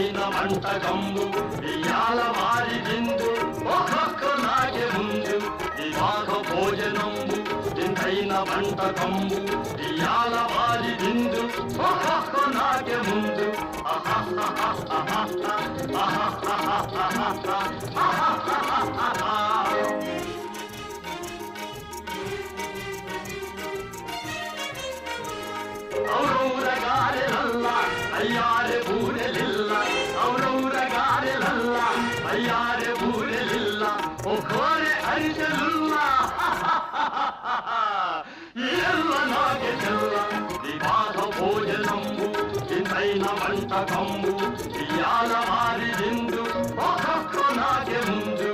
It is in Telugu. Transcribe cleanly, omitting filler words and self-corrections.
ఇంతైన వంటకంబు ఇయాల వారి విందు ఒక్కొక్క నాగే ముందు వివాహ భోజనంబు ఇంతైన వంటకంబు ఇయాల వారి విందు ఒక్కొక్క నాగే ముందు ఔరౌరగారెలల్ల అయ్యారె బూరెలిల్ల ఔరౌరగారెలల్ల అయ్యారె బూరెలిల్ల ఒకోరె అరిసెలుల్ల ఎల్ల నాగే తెల్ల వివాహ భోజనంబు ఇంతైన వంటకంబు ఇయాల వారి విందు ఒక్కొక్క నాగే ముందు